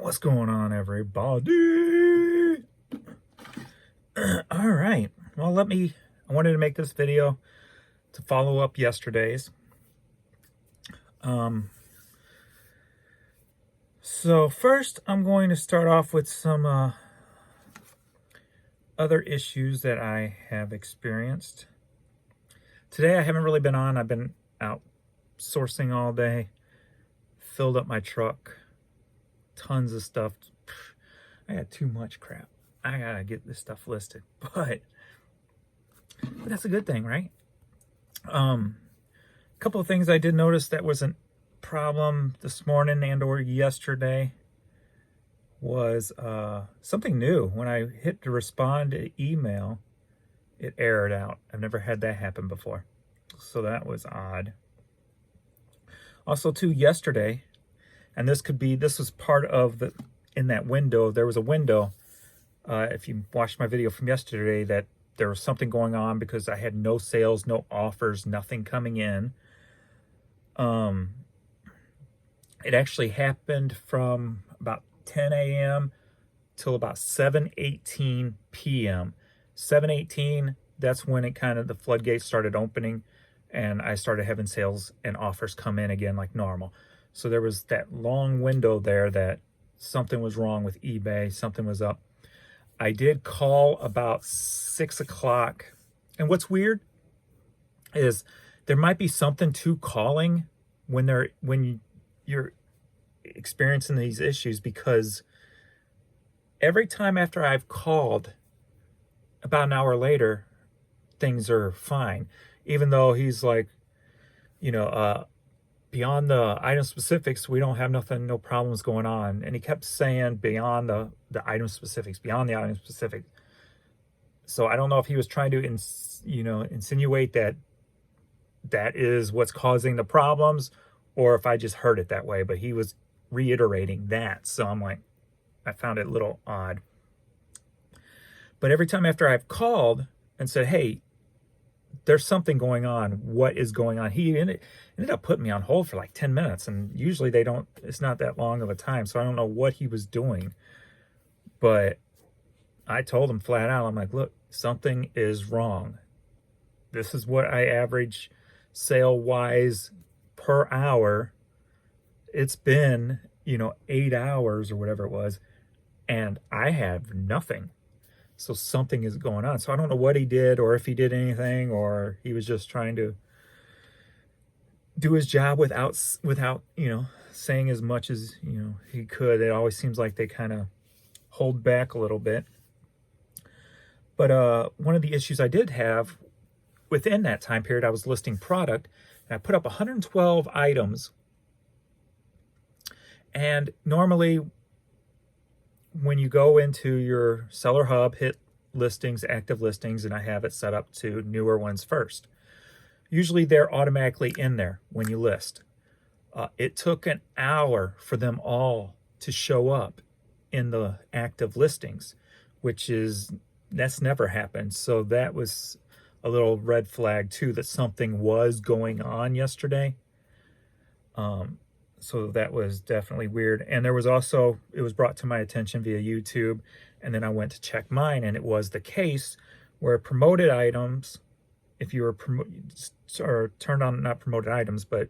What's going on, everybody? All right. Well, I wanted to make this video to follow up yesterday's. So first, I'm going to start off with some other issues that I have experienced. Today, I haven't really been on. I've been out sourcing all day, filled up my truck, tons of stuff. I got too much crap. I gotta get this stuff listed, but that's a good thing, right? A couple of things I did notice that was a problem this morning and or yesterday was something new. When I hit to respond to email, it errored out. I've never had that happen before, so that was odd. Also, too, yesterday, and this was part of in that window, there was a window, if you watched my video from yesterday, that there was something going on because I had no sales, no offers, nothing coming in. It actually happened from about 10 a.m. till about 7:18 p.m. 7:18, that's when the floodgates started opening and I started having sales and offers come in again like normal. So there was that long window there that something was wrong with eBay, something was up. I did call about 6 o'clock. And what's weird is there might be something to calling when you're experiencing these issues, because every time after I've called, about an hour later, things are fine. Even though he's like, beyond the item specifics, we don't have nothing, no problems going on. And he kept saying beyond the item specifics, beyond the item specific. So I don't know if he was trying to, insinuate that is what's causing the problems, or if I just heard it that way. But he was reiterating that. So I'm like, I found it a little odd. But every time after I've called and said, hey, there's something going on, what is going on? He ended up putting me on hold for like 10 minutes. And usually it's not that long of a time. So I don't know what he was doing. But I told him flat out, I'm like, look, something is wrong. This is what I average sale-wise per hour. It's been, 8 hours or whatever it was, and I have nothing. So something is going on. So I don't know what he did, or if he did anything, or he was just trying to do his job without saying as much as, he could. It always seems like they kind of hold back a little bit. But one of the issues I did have within that time period, I was listing product, and I put up 112 items. And normally, when you go into your seller hub, hit listings, active listings, and I have it set up to newer ones first. Usually they're automatically in there when you list. It took an hour for them all to show up in the active listings, that's never happened. So that was a little red flag too, that something was going on yesterday. So that was definitely weird. And there was also, it was brought to my attention via YouTube, and then I went to check mine, and it was the case where promoted items, if you were turned on, not promoted items, but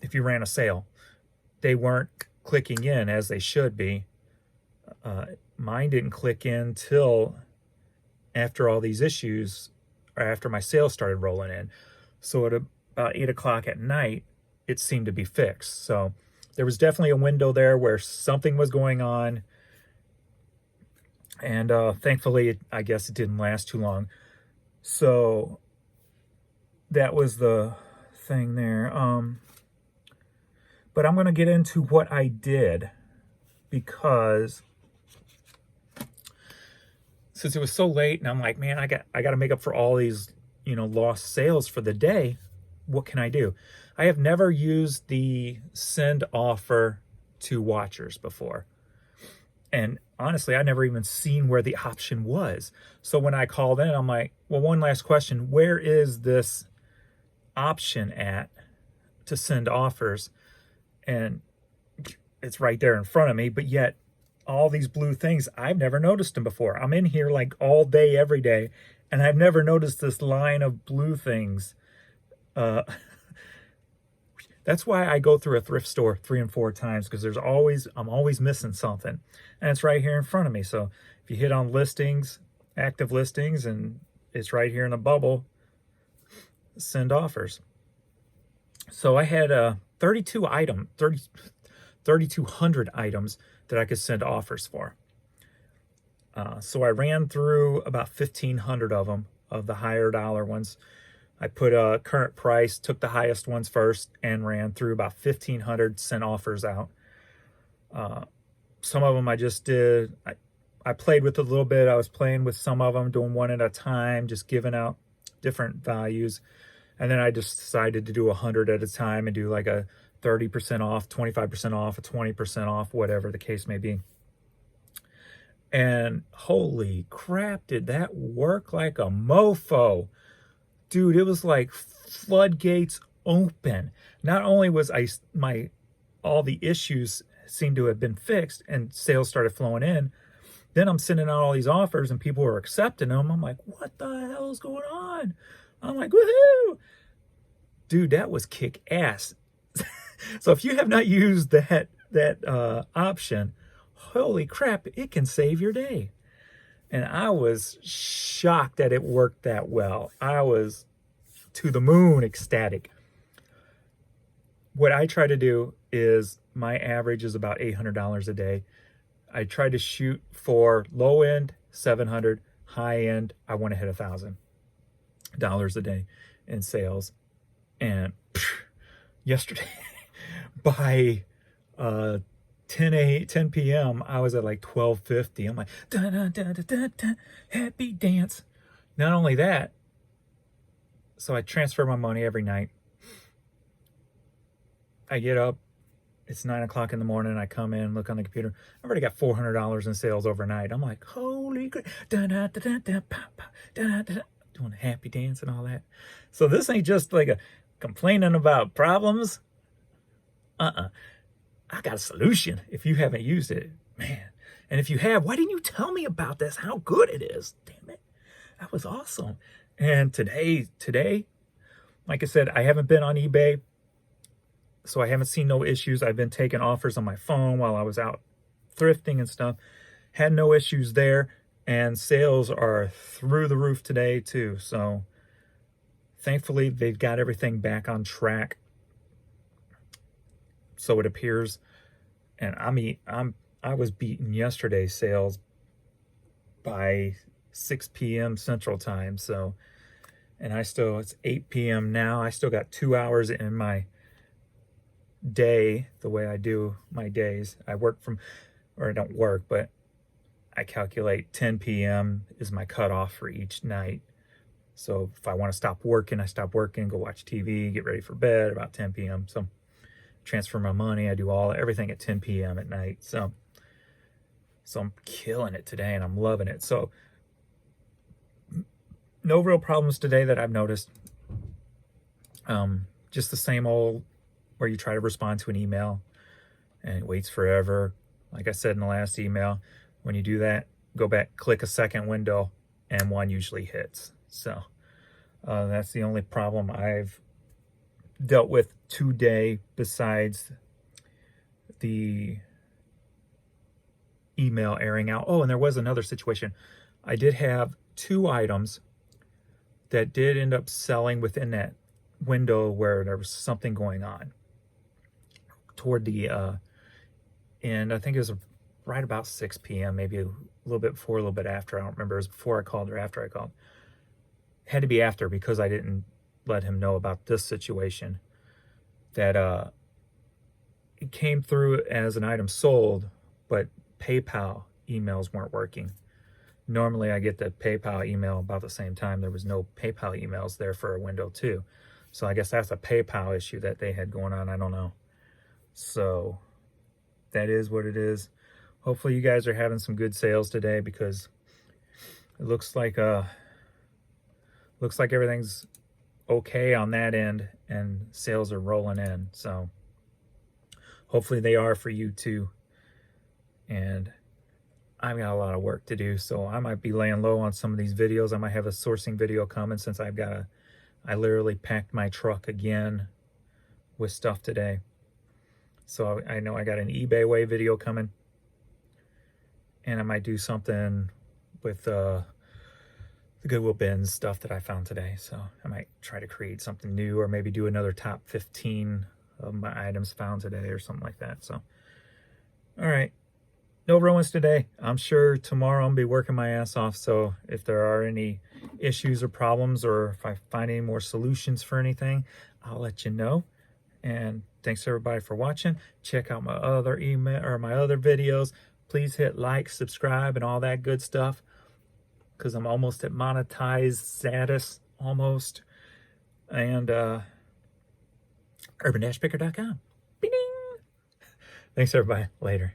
if you ran a sale, they weren't clicking in as they should be. Mine didn't click in till after all these issues, or after my sales started rolling in. So at about 8 o'clock at night, it seemed to be fixed. So there was definitely a window there where something was going on. And thankfully, I guess it didn't last too long. So that was the thing there. But I'm going to get into what I did, because since it was so late and I'm like, man, I got to make up for all these, lost sales for the day. What can I do? I have never used the send offer to watchers before. And honestly, I never even seen where the option was. So when I called in, I'm like, well, one last question. Where is this option at to send offers? And it's right there in front of me, but yet all these blue things, I've never noticed them before. I'm in here like all day, every day, and I've never noticed this line of blue things. Uh, that's why I go through a thrift store 3 and 4 times, because I'm always missing something, and it's right here in front of me. So if you hit on listings, active listings, and it's right here in a bubble, send offers. So I had 3,200 items that I could send offers for. So I ran through about 1,500 of them, of the higher dollar ones. I put a current price, took the highest ones first, and ran through about 1,500, sent offers out. Some of them I just did, I played with a little bit. I was playing with some of them, doing one at a time, just giving out different values. And then I just decided to do 100 at a time and do like a 30% off, 25% off, a 20% off, whatever the case may be. And holy crap, did that work like a mofo. Dude, it was like floodgates open. Not only was all the issues seemed to have been fixed and sales started flowing in, then I'm sending out all these offers and people were accepting them. I'm like, what the hell is going on? I'm like, woohoo! Dude, that was kick ass. So if you have not used that option, holy crap, it can save your day. And I was shocked that it worked that well. I was to the moon ecstatic. What I try to do is, my average is about $800 a day. I try to shoot for low end, 700, high end, I want to hit $1,000 a day in sales. And yesterday, by 10 p.m., I was at like 1250. I'm like, dun, dun, dun, dun, dun, dun, happy dance. Not only that, so I transfer my money every night. I get up, it's 9 o'clock in the morning. I come in, look on the computer. I've already got $400 in sales overnight. I'm like, holy crap. Dun, dun, dun, dun, dun, pop, pop, dun, dun, dun, doing a happy dance and all that. So this ain't just like a complaining about problems. I got a solution if you haven't used it, man. And if you have, why didn't you tell me about this? How good it is. Damn it. That was awesome. And today, like I said, I haven't been on eBay, so I haven't seen no issues. I've been taking offers on my phone while I was out thrifting and stuff. Had no issues there. And sales are through the roof today too. So thankfully they've got everything back on track, so it appears. And I was beating yesterday's sales by 6 p.m. Central Time. So, and it's 8 p.m. now. I still got 2 hours in my day, the way I do my days. I don't work, but I calculate 10 p.m. is my cutoff for each night. So if I want to stop working, I stop working, go watch TV, get ready for bed about 10 p.m. So transfer my money, I do everything at 10 p.m. at night. So I'm killing it today and I'm loving it. So no real problems today that I've noticed. Just the same old, where you try to respond to an email and it waits forever. Like I said in the last email, when you do that, go back, click a second window, and one usually hits. So that's the only problem I've dealt with today, besides the email airing out. Oh, and there was another situation. I did have 2 items that did end up selling within that window where there was something going on. Toward the end, I think it was right about 6 p.m., maybe a little bit before, a little bit after. I don't remember. It was before I called or after I called. It had to be after, because I didn't let him know about this situation. That it came through as an item sold, but PayPal emails weren't working. Normally I get the PayPal email about the same time. There was no PayPal emails there for a window too. So I guess that's a PayPal issue that they had going on. I don't know. So that is what it is. Hopefully you guys are having some good sales today, because it looks like everything's okay on that end and sales are rolling in. So hopefully they are for you too. And I've got a lot of work to do, so I might be laying low on some of these videos. I might have a sourcing video coming since I literally packed my truck again with stuff today. So I know I got an eBay way video coming, and I might do something with the Goodwill bins stuff that I found today. So I might try to create something new, or maybe do another top 15 of my items found today or something like that. So, all right. No ruins today. I'm sure tomorrow I'll be working my ass off. So if there are any issues or problems, or if I find any more solutions for anything, I'll let you know. And thanks everybody for watching. Check out my other email or my other videos. Please hit like, subscribe, and all that good stuff, because I'm almost at monetized status, almost. And urban-picker.com. Thanks everybody. Later.